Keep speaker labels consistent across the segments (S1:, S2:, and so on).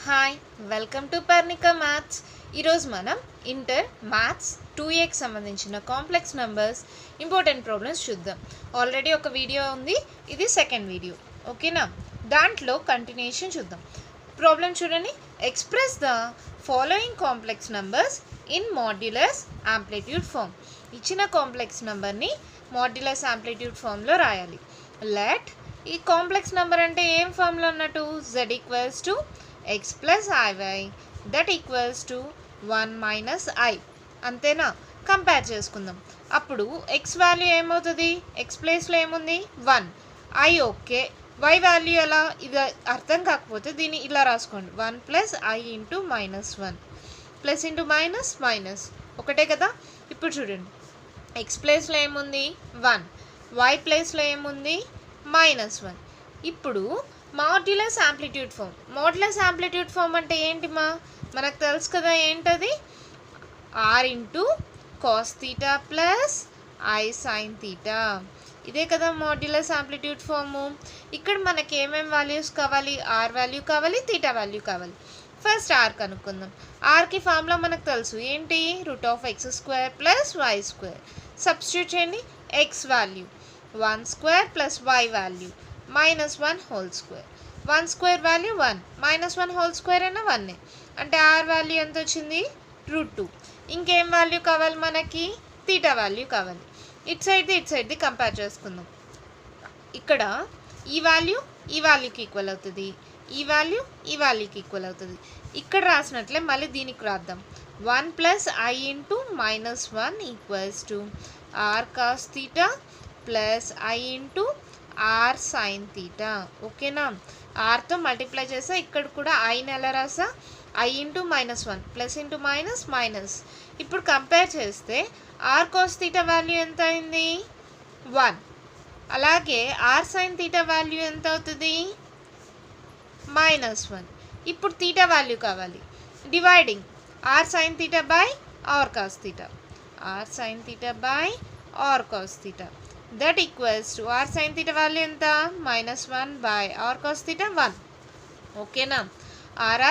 S1: Hi welcome to Parnika maths. ఈరోజు మనం inter maths 2Aకి సంబంధించిన కాంప్లెక్స్ నెంబర్స్ ఇంపార్టెంట్ ప్రాబ్లమ్స్ చూద్దాం. ఆల్రెడీ ఒక వీడియో ఉంది, ఇది సెకండ్ వీడియో. ఓకేనా, దాంట్లో కంటిన్యూషన్ చూద్దాం. ప్రాబ్లం చూడండి. Express the following complex numbers in modulus amplitude form. ఇచ్చిన కాంప్లెక్స్ నెంబర్ని మాడ్యులస్ యాంప్లిట్యూడ్ ఫామ్లో రాయాలి. లెట్ ఈ కాంప్లెక్స్ నెంబర్ అంటే ఏం ఫామ్లో ఉన్నట్టు z equals to x plus iy that equals to 1 minus i. అంతేనా? కంపేర్ చేసుకుందాం. అప్పుడు x వాల్యూ ఏమవుతుంది? x ప్లేస్లో ఏముంది? 1. i ఓకే, y వాల్యూ ఎలా? ఇది అర్థం కాకపోతే దీన్ని ఇలా రాసుకోండి. 1 plus i into minus 1 plus into minus minus ఒకటే కదా. ఇప్పుడు చూడండి, x ప్లేస్లో ఏముంది? 1, y ప్లేస్లో ఏముంది? మైనస్ 1. ఇప్పుడు modulus amplitude form. Modulus amplitude form అంటే ఏంటి మనకు తెలుసు కదా. ఏంటది? r into cos theta plus i sine theta. ఇదే కదా మాడ్యులస్ యాంప్లిట్యూడ్ ఫాము. ఇక్కడ మనకి ఏమేమి వాల్యూస్ కావాలి? r వాల్యూ కావాలి, తీటా వాల్యూ కావాలి. ఫస్ట్ r కనుక్కుందాం. rకి ఫార్ములా మనకు తెలుసు. ఏంటి? √(x² + y². సబ్స్టిట్యూట్ చేయండి. x value 1 square plus y value -1 whole square. 1 square value 1, -1 whole square అయినా 1. అంటే r వాల్యూ ఎంత వచ్చింది? √2. ఇంకేం వాల్యూ కావాలి మనకి? తీటా వాల్యూ కావాలి. ఇటు సైడ్ది కంపేర్ చేసుకుందాం. ఇక్కడ ఈ వాల్యూకి ఈక్వల్ అవుతుంది, ఈ వాల్యూకి ఈక్వల్ అవుతుంది. ఇక్కడ రాసినట్లే మళ్ళీ దీనికి రాద్దాం. 1 plus i into -1 equals to r cos theta plus i into r sine theta. ఓకేనా? rతో మల్టిప్లై చేసా, ఇక్కడ కూడా iని ఎలా రాసా? i into -1 plus into minus minus. ఇప్పుడు కంపేర్ చేస్తే r కాస్ తీటా వాల్యూ ఎంత అయింది? 1. అలాగే r సైన్ తీటా వాల్యూ ఎంత అవుతుంది? -1. ఇప్పుడు తీటా వాల్యూ కావాలి. Dividing r sine theta by r cos theta, r sine theta by r cos theta that equals to r sine theta value ఎంత? -1 by r cos theta 1. ఓకేనా?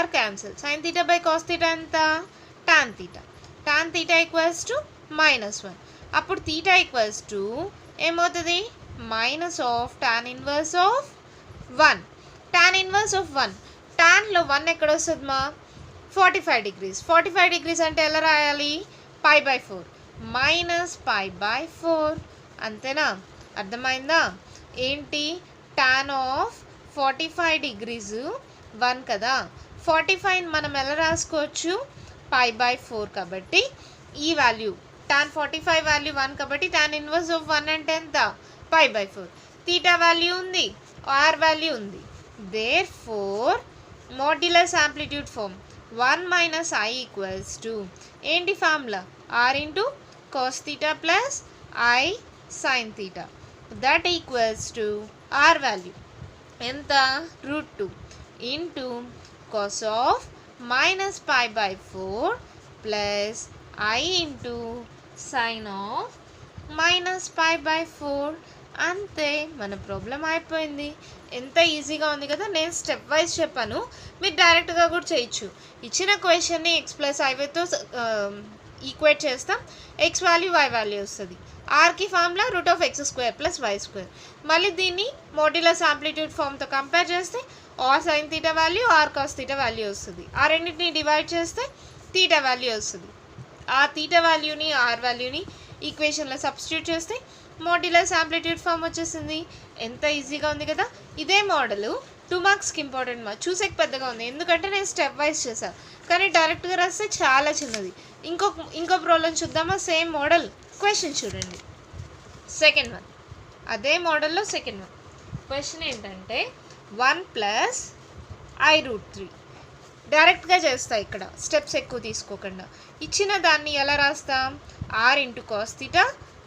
S1: r cancel. Sine theta by cos theta ఎంత? tan theta. tan theta equals to -1. అప్పుడు theta equals to ఏమవుతుంది? Minus of tan inverse of 1. tan inverse of 1. టాన్లో 1 ఎక్కడ వస్తుంది 45 degrees. 45 degrees అంటే ఎలా రాయాలి? π/4 మైనస్ π/4. అంతేనా? అర్థమైందా? ఏంటి? tan ఆఫ్ 45 డిగ్రీస్ 1 కదా. 45 మనం ఎలా రాసుకోవచ్చు? π/4 కాబట్టి ఈ వాల్యూ tan 45 వాల్యూ 1 కాబట్టి tan ఇన్వర్స్ ఆఫ్ 1 అంటే ఎంత? π/4. తీటా వాల్యూ ఉంది, r వాల్యూ ఉంది. Therefore modulus amplitude form 1 minus i equals to ఏంటి formula? r into cos theta plus i sine theta that equals to r value ఎంత? √2 into cos of -π/4 plus i into sine of -π/4. అంతే, మన problem అయిపోయింది. ఎంత ఈజీగా ఉంది కదా. నేను స్టెప్ వైజ్ చెప్పాను, మీరు డైరెక్ట్గా కూడా చేయొచ్చు. ఇచ్చిన క్వశ్చన్ని x ప్లస్ iతో ఈక్వేట్ చేస్తాం. x వాల్యూ y వాల్యూ వస్తుంది. rకి ఫార్ములా √(x² + y². మళ్ళీ దీన్ని మాడ్యులస్ యాంప్లిట్యూడ్ ఫామ్తో కంపేర్ చేస్తే r sine theta value, r cos theta value వస్తుంది. ఆ రెండింటిని డివైడ్ చేస్తే తీటా వాల్యూ వస్తుంది. ఆ తీటా వాల్యూని, r వాల్యూని ఈక్వేషన్లో సబ్స్టిట్యూట్ చేస్తే మాడ్యులస్ యాంప్లిట్యూడ్ ఫామ్ వచ్చేసింది. ఎంత ఈజీగా ఉంది కదా. ఇదే మోడల్ 2 మార్క్స్కి ఇంపార్టెంట్ చూసేకి పెద్దగా ఉంది, ఎందుకంటే నేను స్టెప్ వైజ్ చేశాను. కానీ డైరెక్ట్గా రాస్తే చాలా చిన్నది. ఇంకో ప్రాబ్లం చూద్దామా? సేమ్ మోడల్ క్వశ్చన్ చూడండి. సెకండ్ వన్, అదే మోడల్లో సెకండ్ వన్. క్వశ్చన్ ఏంటంటే 1 ప్లస్ i√3. డైరెక్ట్గా చేస్తా, ఇక్కడ స్టెప్స్ ఎక్కువ తీసుకోకుండా. ఇచ్చిన దాన్ని ఎలా రాస్తాం? r into cos theta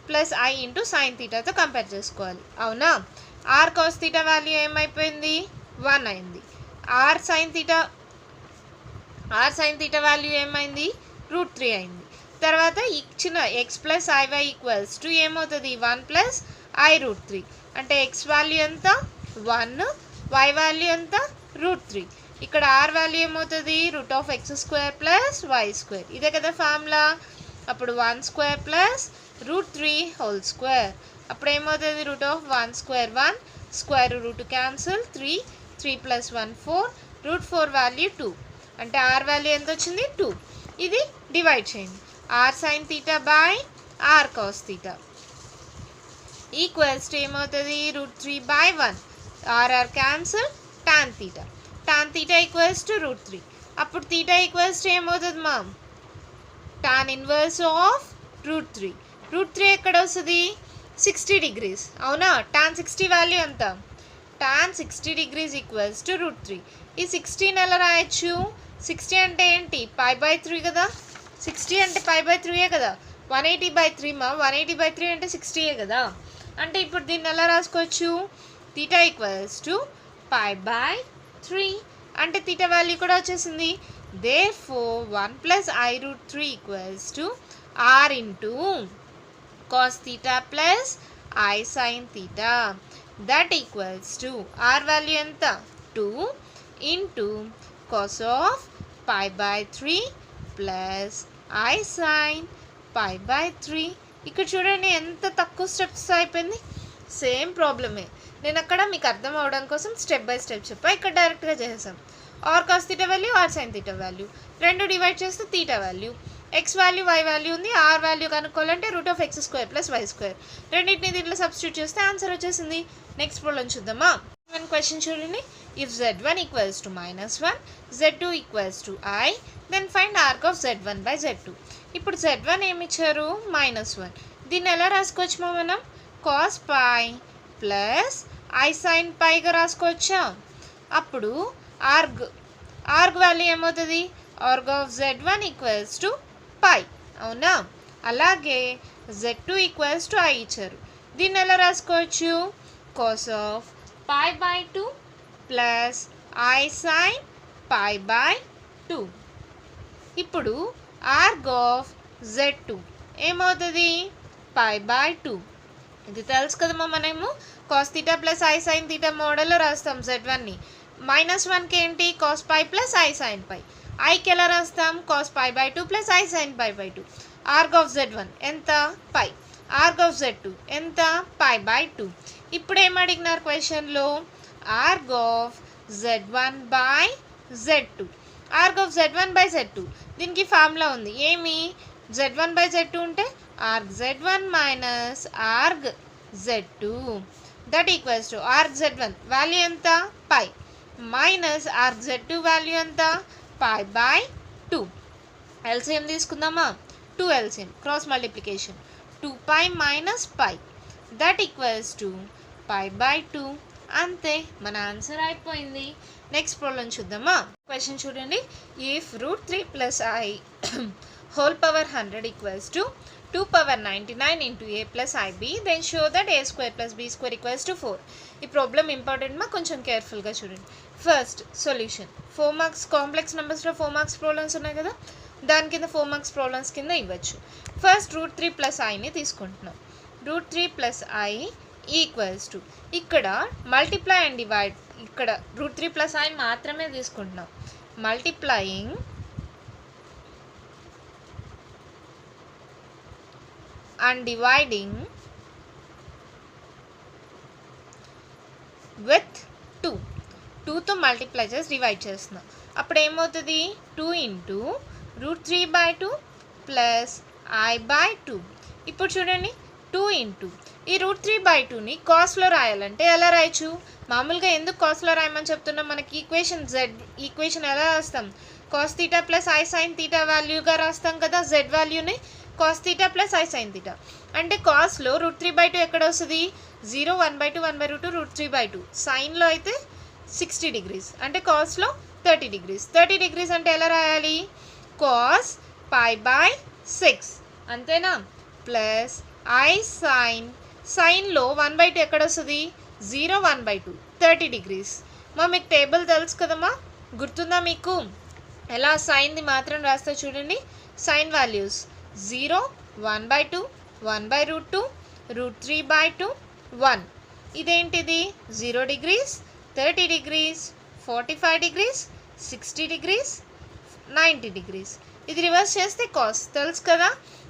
S1: plus i into sine తీటాతో కంపేర్ చేసుకోవాలి. అవునా? r కాస్ తీటా వాల్యూ ఏమైపోయింది? 1 అయింది. r సైన్ తీటా వాల్యూ ఏమైంది? √3 అయింది. తర్వాత ఇచ్చిన x plus iy equals to ఏమవుతుంది? 1 ప్లస్ i√3. అంటే x వాల్యూ ఎంత? 1, y వాల్యూ ఎంత? √3. ఇక్కడ ఆర్ వాల్యూ ఏమవుతుంది √(x² + y²). ఇదే కదా ఫార్ములా. అప్పుడు 1² + √3² అప్పుడు ఏమవుతుంది (1² 1 స్క్వేర్ రూట్ క్యాన్సిల్ 3 + 1 4 √4 వాల్యూ 2 అంటే ఆర్ వాల్యూ ఎంత వచ్చింది 2. ఇది డివైడ్ చేయండి r sin θ r cos θ equals to ఏమవుతుంది √3/1 r cancel tan θ equals to √3. అప్పుడు θ ఈక్వల్స్ టు ఏమవుతుంది మా tan ఇన్వర్స్ ఆఫ్ √3. √3 ఎక్కడ వస్తుంది 60 degrees అవునా. tan 60 వాల్యూ ఎంత tan 60 degrees ఈక్వల్స్ టు √3. ఈ 60 ఎలా రాయొచ్చు 60 అంటే ఏంటి π/3 కదా. 60 అంటే π/3 కదా. 180/3 మా 180/3 అంటే 60 కదా. అంటే ఇప్పుడు దీన్ని ఎలా రాసుకోవచ్చు θ ఈక్వల్స్ టు π/3 అంటే θ వాల్యూ కూడా వచ్చేసింది. therefore 1 + i√3 equals to r into cos θ plus i sin θ that equals to r value ఎంత 2 into cos of π/3 plus i sin π/3. ఇక్కడ చూడండి ఎంత తక్కువ స్టెప్స్ అయిపోయింది. సేమ్ ప్రాబ్లమే. నేను అక్కడ మీకు అర్థం అవడం కోసం స్టెప్ బై స్టెప్ చెప్పా. ఇక్కడ డైరెక్ట్గా చేసేసాం. r cos θ value r sin θ value రెండు డివైడ్ చేస్తే θ value x value y value ఉంది. r వాల్యూ కనుక్కోవాలంటే (x² + y²). రెండింటిని దీంట్లో సబ్స్టిట్యూట్ చేస్తే ఆన్సర్ వచ్చేసింది. నెక్స్ట్ ప్రాబ్లం చూద్దామా. క్వశ్చన్ చూడండి. If z1 equals to -1 z2 equals to i then find arg of z1/z2. ఇప్పుడు z1 ఏమి ఇచ్చారు -1. దీన్ని ఎలా రాసుకోవచ్చు మనం cos π ప్లస్ i sin πగా రాసుకోవచ్చా. అప్పుడు ఆర్గ్ వాల్యూ ఏమవుతుంది arg of z1 equals to π అవునా. అలాగే z2 ఈక్వల్స్ టు i ఇచ్చారు. దీన్ని ఎలా రాసుకోవచ్చు cos of π/2 plus i sin π/2. ఇప్పుడు ఆర్గ్ ఆఫ్ z2 ఏమవుతుంది π/2. ఇది తెలుసు కదమ్మా. మనము cos θ ప్లస్ i sin θ మోడల్లో రాస్తాం z1ని. -1కి ఏంటి cos π ప్లస్ i sin π. ఐకి ఎలా రాస్తాం cos π/2 plus i sin π/2. Arg of z1 ఎంత π. ఆర్గ్ ఆఫ్ z2 ఎంత π/2. ఇప్పుడు ఏం అడిగినారు క్వశ్చన్లో org of z1/z2. Org of z1/z2 దీనికి ఫార్ములా ఉంది. ఏమి z1/z2 ఉంటే org z1 minus org z2 that equals to org z1 value ఎంత π మైనస్ ఆర్గ్ z2 వాల్యూ ఎంత π/2. ఎల్సిఎం తీసుకుందామా 2 LCM cross multiplication 2π minus π that equals to π/2. అంతే మన answer అయిపోయింది. నెక్స్ట్ ప్రాబ్లం చూద్దామా. క్వశ్చన్ చూడండి. ఇఫ్ √3 + i హోల్ పవర్ 100 ఈక్వల్స్ టు 2^99 into a plus ib then show that a square plus b square equals to 4. ఈ ప్రాబ్లం ఇంపార్టెంట్ మా కొంచెం కేర్ఫుల్గా చూడండి. ఫస్ట్ సొల్యూషన్ 4 మార్క్స్ కాంప్లెక్స్ నెంబర్స్లో 4 మార్క్స్ ప్రాబ్లమ్స్ ఉన్నాయి కదా, దాని కింద 4 మార్క్స్ ప్రాబ్లమ్స్ కింద ఇవ్వచ్చు. ఫస్ట్ √3 + iని తీసుకుంటున్నాం. √3 + i ఈక్వల్స్ టు ఇక్కడ మల్టిప్లై అండ్ డివైడ్. ఇక్కడ √3 + i మాత్రమే తీసుకుంటున్నాం. మల్టిప్లయింగ్ and dividing with 2తో మల్టిప్లై చేసి డివైడ్ చేస్తున్నాం. అప్పుడు ఏమవుతుంది 2 ఇంటూ √3/2 ప్లస్ i/2. ఇప్పుడు చూడండి 2 ఇంటూ ఈ √3/2ని కాస్ట్లో రాయాలంటే ఎలా రాయచ్చు. మామూలుగా ఎందుకు కాస్ట్లో రాయమని చెప్తున్నాం, మనకి ఈక్వేషన్ ఎలా రాస్తాం cos θ ప్లస్ i sin θ వాల్యూగా రాస్తాం కదా. z వాల్యూని cos θ ప్లస్ i sin θ అంటే కాస్లో √3/2 ఎక్కడ వస్తుంది 0 1/2 1/2 √3/2. సైన్లో అయితే 60 degrees అంటే కాస్లో 30 degrees. 30 degrees అంటే ఎలా రాయాలి cos π/6 అంతేనా ప్లస్ i సైన్లో 1/2 ఎక్కడ వస్తుంది 0 1/2 30 degrees. మీకు టేబుల్ తెలుసు కదమ్మా, గుర్తుందా మీకు ఎలా సైన్ది మాత్రం రాస్తా చూడండి. Sign values 0 1/2 1/√2 √3/2 1. ఇదేంటిది 0 degrees 30 degrees 45 degrees 60 degrees, 90 degrees. ఇది రివర్స్ చేస్తే కాస్ తెలుసు కదా.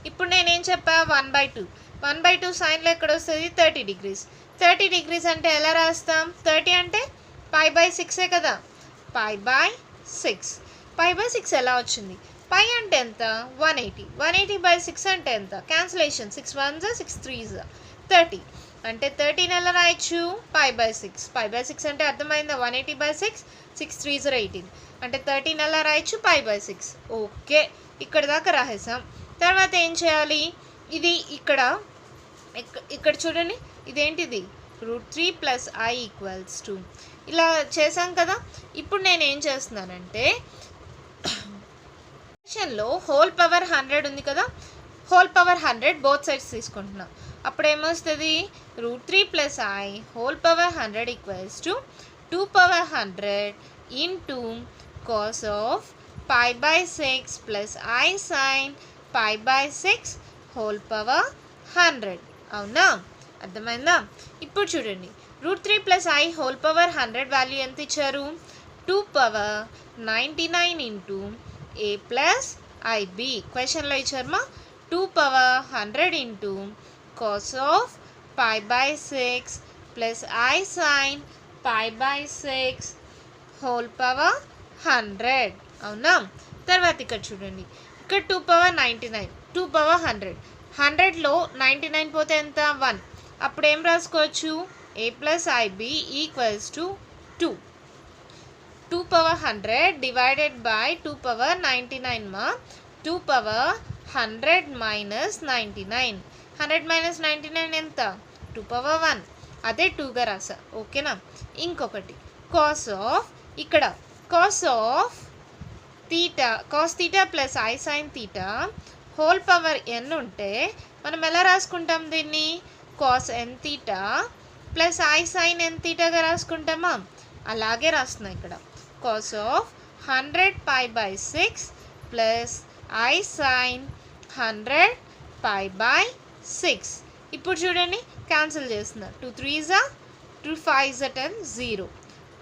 S1: ఇప్పుడు నేనేం చెప్పా 1/2. 1/2 సైన్లో ఎక్కడ వస్తుంది 30 degrees. 30 degrees అంటే ఎలా రాస్తాం? 30 అంటే π/6 కదా. π/6. π/6 ఎలా వచ్చింది? పై అంటే ఎంత? 180. 180/6 అంటే ఎంత? Cancellation 6 1s 6 3s 30. అంటే 30 ఎలా రాయొచ్చు? π/6. π/6 అంటే అర్థమైందా? 180/6 6 3s 18. అంటే 13 ఎలా రాయొచ్చు? π/6. ఓకే, ఇక్కడ దాకా రాసేసాం. తర్వాత ఏం చేయాలి? ఇది ఇక్కడ చూడండి, ఇదేంటిది? √3 + i = 2. ఇలా చేసాం కదా. ఇప్పుడు నేను ఏం చేస్తున్నానంటే లో హోల్ పవర్ 100 ఉంది కదా, హోల్ పవర్ 100 బోత్ సైడ్స్ తీసుకుంటున్నాం. అప్పుడు ఏమొస్తుంది? √3 + i whole power 100 = 2 power 100 into cos of π/6 + i sin π/6 whole power 100. అవునా? అర్థమైందా? ఇప్పుడు చూడండి, √3 + i హోల్ పవర్ 100 వాల్యూ ఎంత ఇచ్చారు? 2 పవర్ 99 ఇంటూ a + ib. క్వశ్చన్లో ఇచ్చారమ్మా 2 power 100 into cos of π/6 + i sin π/6 whole power 100. అవునా? తర్వాత ఇక్కడ చూడండి, ఇక్కడ 2 పవర్ 99, 2 పవర్ 100. 100లో 99 పోతే ఎంత? 1. అప్పుడు ఏం రాసుకోవచ్చు? a + ib = 2. 2 power 100 divided by 2 power 99 మా. 2 పవర్ 100 మైనస్ 99. 100 మైనస్ 99 ఎంత? 2 పవర్ 1. అదే 2గా రాసా. ఓకేనా? ఇంకొకటి కాస్ ఆఫ్, ఇక్కడ cos of theta, cos theta + i sin theta whole power n ఉంటే మనం ఎలా రాసుకుంటాం దీన్ని? Cos n theta + i sin n తీటాగా రాసుకుంటామా? అలాగే రాస్తున్నా ఇక్కడ. cos of 100 π/6 + i sin 100 π/6. ఇప్పుడు చూడండి, క్యాన్సిల్ చేస్తున్నా. 2 3s 2 5s 10 0.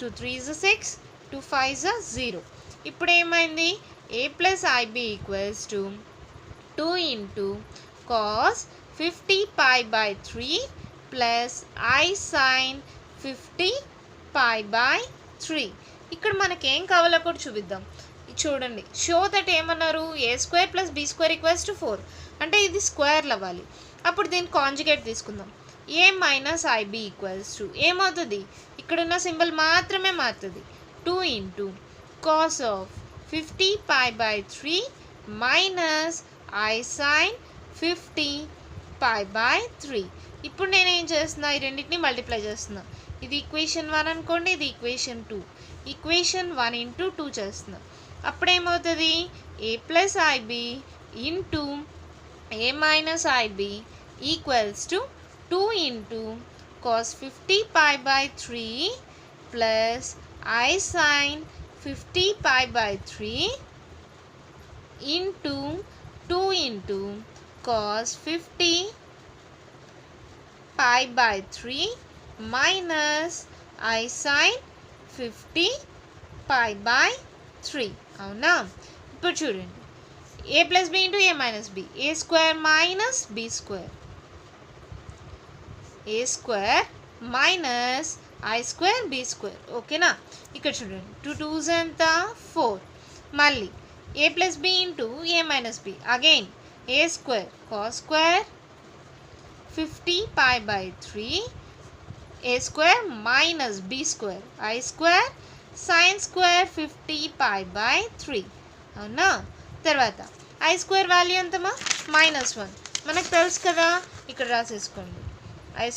S1: 2 3s 6 2 5s 0. ఇప్పుడు ఏమైంది? a + ib = 2 into cos 50 π/3 + i sin 50 π/3. ఇక్కడ మనకేం కావాలో కూడా చూపిద్దాం. చూడండి, షో దట్ ఏమన్నారు? a² + b² = 4. అంటే ఇది స్క్వేర్లు అవ్వాలి. అప్పుడు దీన్ని కాంజుగేట్ తీసుకుందాం. a - ib = ఏమవుతుంది? ఇక్కడున్న సింబల్ మాత్రమే మారుతుంది. 2 into cos of 50 π/3 minus i sin 50 π/3. ఇప్పుడు నేనేం చేస్తున్నా? ఈ రెండింటిని మల్టిప్లై చేస్తున్నా. ఇది ఈక్వేషన్ 1 అనుకోండి, ఇది ఈక్వేషన్ 2. ఈక్వేషన్ 1 ఇంటూ 2 చేస్తున్నా. అప్పుడేమవుతుంది? a + ib into a - ib = 2 into cos 50 π/3 + i sin 50 π/3 into 2 into cos 50 π/3 minus i sin 50 π/3. అవునా? ఇప్పుడు చూడండి, a + b into a - b, a² minus b², a² minus i² b². ఓకేనా? ఇక్కడ చూడండి, 2 2s ఎంత? 4. మళ్ళీ a + b into a - b, again a² cos² 50 π/3, a² minus b² i² sin² 50 π/3. అవునా? తర్వాత i² వాల్యూ ఎంతమా? -1. మనకు తెలుసు కదా, ఇక్కడ రాసేసుకోండి. i² =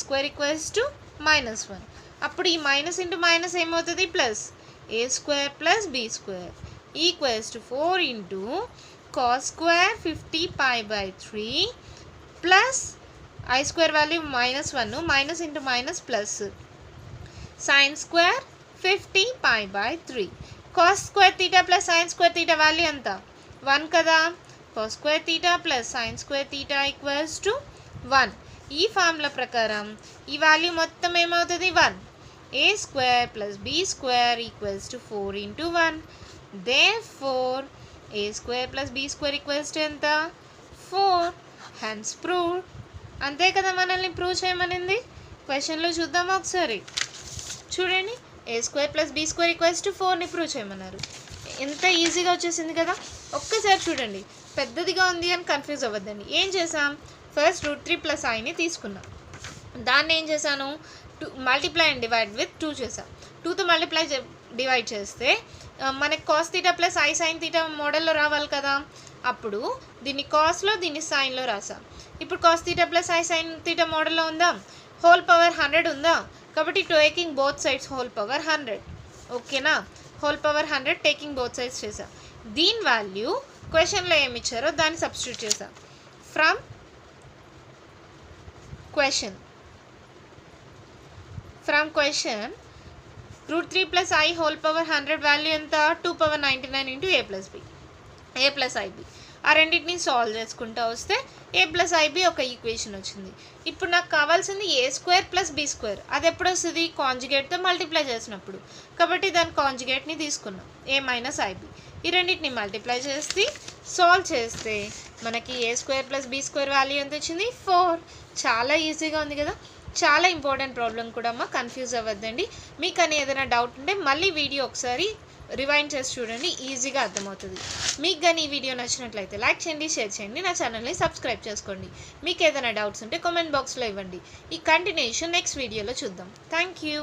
S1: -1. అప్పుడు ఈ మైనస్ ఇంటూ మైనస్ ఏమవుతుంది? Plus. a² + b² = 4 into cos² 50 π/3 plus i² value -1, minus into minus plus sin² 50 π/3. cos² θ + sin² θ value ఎంత? 1 కదా. cos² θ + sin² θ = 1. ఈ ఫార్ములా ప్రకారం ఈ వాల్యూ మొత్తం ఏమవుతుంది? 1. a² + b² = 4 into 1 Therefore, a square plus b square equals to ఎంత 4. Hence proved. అంతే కదా మనల్ని ప్రూవ్ చేయమనింది. క్వశ్చన్లో చూద్దామా ఒకసారి. చూడండి, a square plus b square equals to 4ని ప్రూవ్ చేయమన్నారు. ఎంత ఈజీగా వచ్చేసింది కదా. ఒక్కసారి చూడండి, పెద్దదిగా ఉంది అని కన్ఫ్యూజ్ అవ్వద్దండి. ఏం చేసాం, ఫస్ట్ √3 ప్లస్ ఐని తీసుకున్నాం. దాన్ని ఏం చేశాను, మల్టిప్లై అండ్ డివైడ్ విత్ 2 చేసాం. 2తో మల్టిప్లై డివైడ్ చేస్తే మనకి cos theta plus i sine theta మోడల్లో రావాలి కదా. అప్పుడు దీన్ని కాస్లో దీన్ని సైన్లో రాసాం. ఇప్పుడు cos theta plus i sine theta మోడల్లో ఉందా, హోల్ పవర్ 100 ఉందా, కాబట్టి taking both sides whole power 100. ఓకేనా, whole power 100 taking both sides చేసాం. దీని వాల్యూ క్వశ్చన్లో ఏమి ఇచ్చారో దాన్ని సబ్స్టిట్యూట్ చేసాం. From question √3 plus i whole power 100 value ఎంత, 2 power 99 into a plus i b. ఆ రెండింటిని సాల్వ్ చేసుకుంటూ వస్తే a ప్లస్ ఐబి ఒక ఈక్వేషన్ వచ్చింది. ఇప్పుడు నాకు కావాల్సింది ఏ స్క్వేర్ ప్లస్ బీ స్క్వేర్. అది ఎప్పుడు వస్తుంది, కాంజుగేట్తో మల్టిప్లై చేసినప్పుడు. కాబట్టి దాని కాంజుగేట్ని తీసుకున్నాం, a మైనస్ ఐబి. ఈ రెండింటిని మల్టిప్లై చేసి సాల్వ్ చేస్తే మనకి a square plus b square value ఎంత వచ్చింది, 4. చాలా ఈజీగా ఉంది కదా. చాలా ఇంపార్టెంట్ ప్రాబ్లం కూడా అమ్మ, కన్ఫ్యూజ్ అవ్వద్దండి. మీకు అని ఏదైనా డౌట్ ఉంటే మళ్ళీ వీడియో ఒకసారి రివైండ్ చేసి చూడండి, ఈజీగా అర్థమవుతుంది. మీకు కానీ ఈ వీడియో నచ్చినట్లయితే లైక్ చేయండి, షేర్ చేయండి, నా ఛానల్ని సబ్స్క్రైబ్ చేసుకోండి. మీకు ఏదైనా డౌట్స్ ఉంటే కామెంట్ బాక్స్లో ఇవ్వండి. ఈ కంటిన్యూషన్ నెక్స్ట్ వీడియోలో చూద్దాం. Thank you.